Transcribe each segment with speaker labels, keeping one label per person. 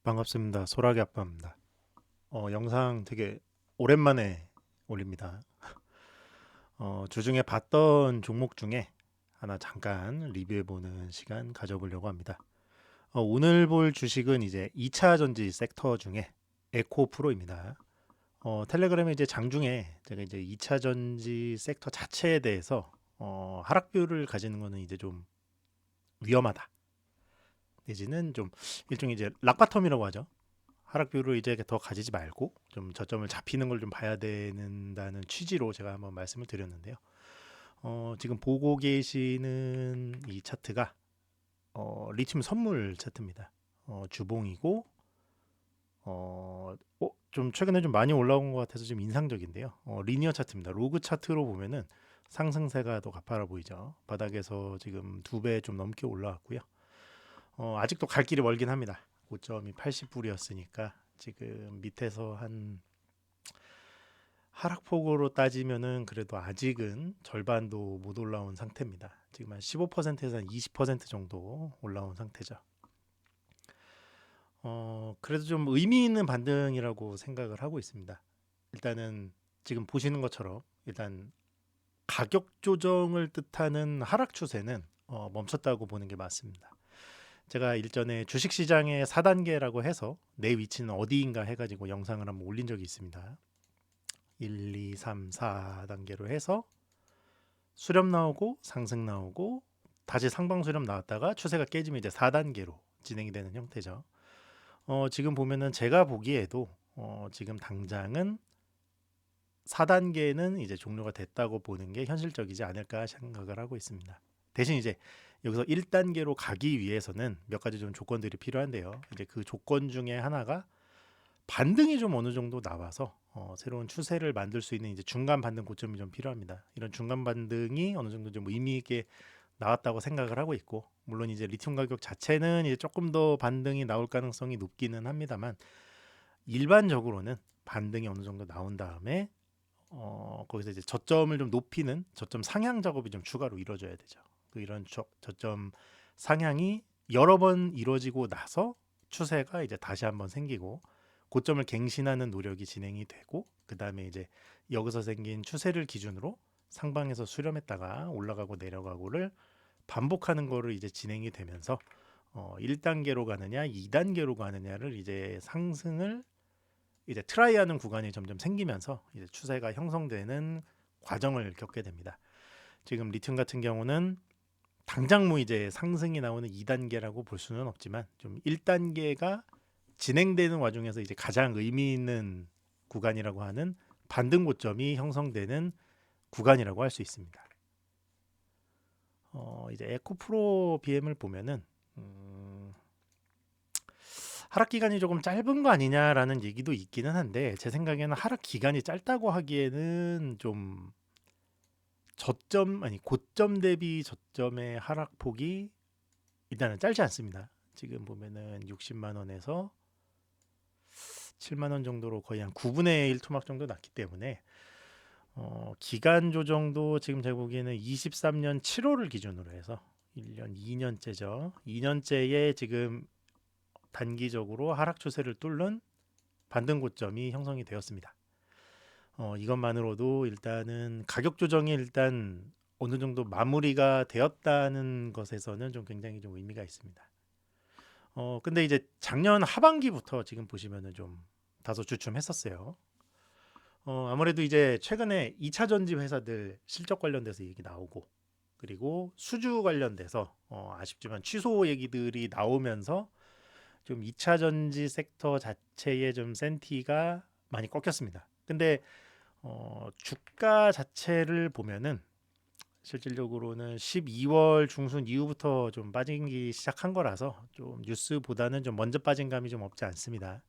Speaker 1: 반갑습니다. 소라기 아빠입니다. 영상 되게 오랜만에 올립니다. 주중에 봤던 종목 중에 하나 잠깐 리뷰해보는 시간 가져보려고 합니다. 오늘 볼 주식은 이제 2차 전지 섹터 중에 에코프로입니다. 텔레그램에 이제 장중에 제가 이제 2차 전지 섹터 자체에 대해서 하락뷰를 가지는 거는 이제 좀 위험하다. 내지는 좀 일종의 이제 락바텀이라고 하죠. 하락뷰를 이제 더 가지지 말고 좀 저점을 잡히는 걸 좀 봐야 된다는 취지로 제가 한번 말씀을 드렸는데요. 지금 보고 계시는 이 차트가 리튬 선물 차트입니다. 주봉이고 좀 최근에 좀 많이 올라온 것 같아서 좀 인상적인데요. 리니어 차트입니다. 로그 차트로 보면은 상승세가 더 가파라 보이죠. 바닥에서 지금 2배 좀 넘게 올라왔고요. 아직도 갈 길이 멀긴 합니다. 고점이 80불이었으니까 지금 밑에서 한 하락폭으로 따지면은 그래도 아직은 절반도 못 올라온 상태입니다. 지금 한 15%에서 한 20% 정도 올라온 상태죠. 그래도 좀 의미 있는 반등이라고 생각을 하고 있습니다. 일단은 지금 보시는 것처럼 일단 가격 조정을 뜻하는 하락 추세는 멈췄다고 보는 게 맞습니다. 제가 일전에 주식시장의 4단계라고 해서 내 위치는 어디인가 해가지고 영상을 한번 올린 적이 있습니다. 1, 2, 3, 4단계로 해서 수렴 나오고 상승 나오고 다시 상방 수렴 나왔다가 추세가 깨지면 이제 4단계로 진행이 되는 형태죠. 지금 보면은 제가 보기에도 지금 당장은 4단계는 이제 종료가 됐다고 보는 게 현실적이지 않을까 생각을 하고 있습니다. 대신 이제 여기서 1단계로 가기 위해서는 몇 가지 좀 조건들이 필요한데요. 이제 그 조건 중에 하나가 반등이 좀 어느 정도 나와서 새로운 추세를 만들 수 있는 이제 중간 반등 고점이 좀 필요합니다. 이런 중간 반등이 어느 정도 좀 의미 있게 나왔다고 생각을 하고 있고, 물론 이제 리튬 가격 자체는 이제 조금 더 반등이 나올 가능성이 높기는 합니다만, 일반적으로는 반등이 어느 정도 나온 다음에 거기서 이제 저점을 좀 높이는 저점 상향 작업이 좀 추가로 이루어져야 되죠. 이런 저점 상향이 여러 번 이루어지고 나서 추세가 이제 다시 한번 생기고 고점을 갱신하는 노력이 진행이 되고, 그 다음에 이제 여기서 생긴 추세를 기준으로 상방에서 수렴했다가 올라가고 내려가고를 반복하는 거를 이제 진행이 되면서 1단계로 가느냐 2단계로 가느냐를 이제 상승을 이제 트라이하는 구간이 점점 생기면서 이제 추세가 형성되는 과정을 겪게 됩니다. 지금 리튬 같은 경우는 당장 뭐 이제 상승이 나오는 2단계라고 볼 수는 없지만 좀 1단계가 진행되는 와중에서 이제 가장 의미 있는 구간이라고 하는 반등 고점이 형성되는 구간이라고 할 수 있습니다. 이제 에코프로 BM을 보면은 하락 기간이 조금 짧은 거 아니냐라는 얘기도 있기는 한데, 제 생각에는 하락 기간이 짧다고 하기에는 좀 저점 아니 고점 대비 저점의 하락폭이 일단은 짧지 않습니다. 지금 보면은 60만 원에서 7만 원 정도로 거의 한 9분의 1 토막 정도 났기 때문에 기간 조정도 지금 제가 보기에는 23년 7월을 기준으로 해서 1년 2년째죠. 2년째에 지금 단기적으로 하락 추세를 뚫는 반등 고점이 형성이 되었습니다. 이것만으로도 일단은 가격 조정이 일단 어느 정도 마무리가 되었다는 것에서는 좀 굉장히 좀 의미가 있습니다. 근데 이제 작년 하반기부터 지금 보시면은 좀 다소 주춤했었어요. 아무래도 이제 최근에 2차 전지 회사들 실적 관련돼서 얘기 나오고, 그리고 수주 관련돼서 아쉽지만 취소 얘기들이 나오면서 좀 2차 전지 섹터 자체의 좀 센티가 많이 꺾였습니다. 근데 주가 자체를 보면은 실질적으로는 12월 중순 이후부터 좀 빠지기 시작한 거라서 좀 뉴스보다는 좀 먼저 빠진 감이 좀 없지 않습니다.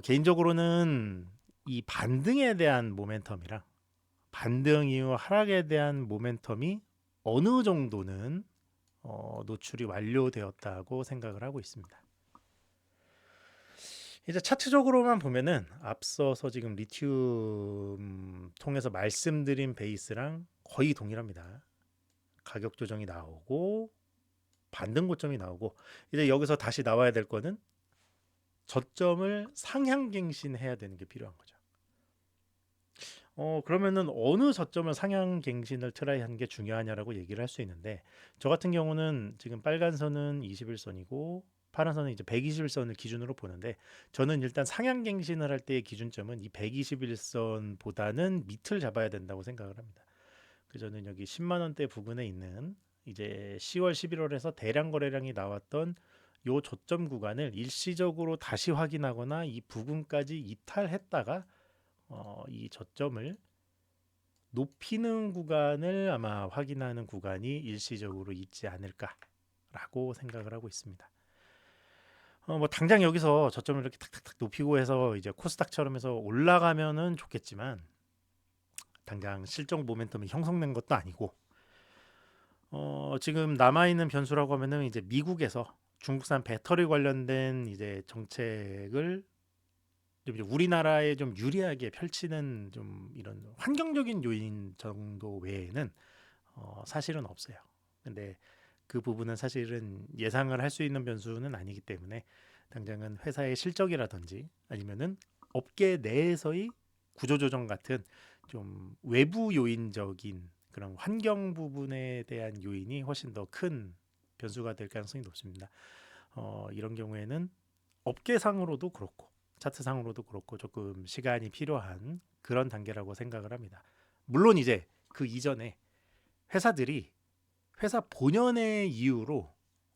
Speaker 1: 개인적으로는 이 반등에 대한 모멘텀이랑 반등 이후 하락에 대한 모멘텀이 어느 정도는 노출이 완료되었다고 생각을 하고 있습니다. 이제 차트적으로만 보면은 앞서서 지금 리튬 통해서 말씀드린 베이스랑 거의 동일합니다. 가격 조정이 나오고 반등 고점이 나오고, 이제 여기서 다시 나와야 될 거는 저점을 상향갱신해야 되는 게 필요한 거죠. 그러면은 어느 저점을 상향갱신을 트라이하는 게 중요하냐라고 얘기를 할 수 있는데, 저 같은 경우는 지금 빨간 선은 21선이고 파란 선은 이제 121선을 기준으로 보는데, 저는 일단 상향갱신을 할 때의 기준점은 이 121선보다는 밑을 잡아야 된다고 생각을 합니다. 그 저는 여기 10만 원대 부근에 있는 이제 10월, 11월에서 대량 거래량이 나왔던 요 저점 구간을 일시적으로 다시 확인하거나 이 부근까지 이탈했다가 이 저점을 높이는 구간을 아마 확인하는 구간이 일시적으로 있지 않을까라고 생각을 하고 있습니다. 뭐 당장 여기서 저점을 이렇게 탁탁탁 높이고 해서 이제 코스닥처럼 해서 올라가면은 좋겠지만, 당장 실적 모멘텀이 형성된 것도 아니고, 지금 남아 있는 변수라고 하면은 이제 미국에서 중국산 배터리 관련된 이제 정책을 좀 이제 우리나라에 좀 유리하게 펼치는 좀 이런 환경적인 요인 정도 외에는 사실은 없어요. 근데 그 부분은 사실은 예상을 할 수 있는 변수는 아니기 때문에, 당장은 회사의 실적이라든지 아니면은 업계 내에서의 구조조정 같은 좀 외부 요인적인 그런 환경 부분에 대한 요인이 훨씬 더 큰 변수가 될 가능성이 높습니다. 이런 경우에는 업계상으로도 그렇고 차트상으로도 그렇고 조금 시간이 필요한 그런 단계라고 생각을 합니다. 물론 이제 그 이전에 회사들이 회사 본연의 이유로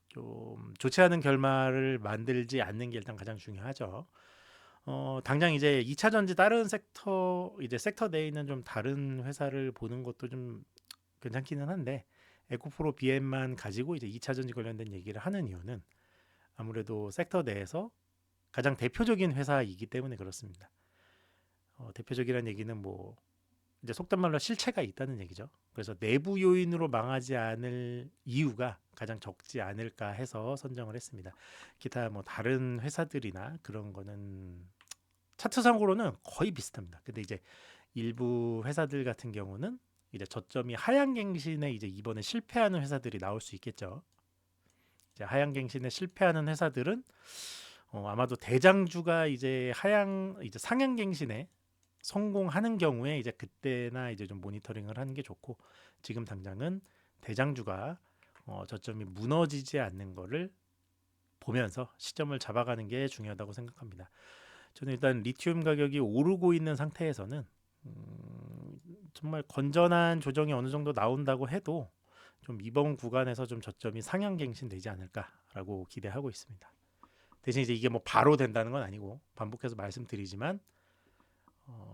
Speaker 1: 좀 좋지 않은 결말을 만들지 않는 게 일단 가장 중요하죠. 당장 이제 2차 전지 다른 섹터 이제 섹터 내에 있는 좀 다른 회사를 보는 것도 좀 괜찮기는 한데, 에코프로 BM만 가지고 이제 2차 전지 관련된 얘기를 하는 이유는 아무래도 섹터 내에서 가장 대표적인 회사이기 때문에 그렇습니다. 대표적이라는 얘기는 뭐 이제 속된 말로 실체가 있다는 얘기죠. 그래서 내부 요인으로 망하지 않을 이유가 가장 적지 않을까 해서 선정을 했습니다. 기타 뭐 다른 회사들이나 그런 거는 차트상으로는 거의 비슷합니다. 근데 이제 일부 회사들 같은 경우는 이제 저점이 하향갱신에 이제 이번에 실패하는 회사들이 나올 수 있겠죠. 이제 하향갱신에 실패하는 회사들은 아마도 대장주가 이제 이제 상향갱신에 성공하는 경우에 이제 그때나 이제 좀 모니터링을 하는 게 좋고, 지금 당장은 대장주가 저점이 무너지지 않는 거를 보면서 시점을 잡아가는 게 중요하다고 생각합니다. 저는 일단 리튬 가격이 오르고 있는 상태에서는 정말 건전한 조정이 어느 정도 나온다고 해도 좀 이번 구간에서 좀 저점이 상향갱신되지 않을까라고 기대하고 있습니다. 대신 이제 이게 뭐 바로 된다는 건 아니고, 반복해서 말씀드리지만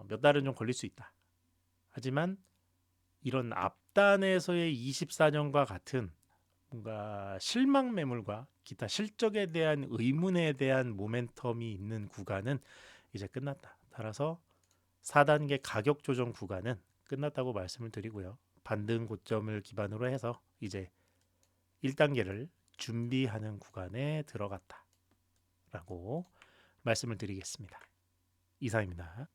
Speaker 1: 몇 달은 좀 걸릴 수 있다. 하지만 이런 앞단에서의 24년과 같은 뭔가 실망 매물과 기타 실적에 대한 의문에 대한 모멘텀이 있는 구간은 이제 끝났다. 따라서 4단계 가격 조정 구간은 끝났다고 말씀을 드리고요. 반등 고점을 기반으로 해서 이제 1단계를 준비하는 구간에 들어갔다라고 말씀을 드리겠습니다. 이상입니다.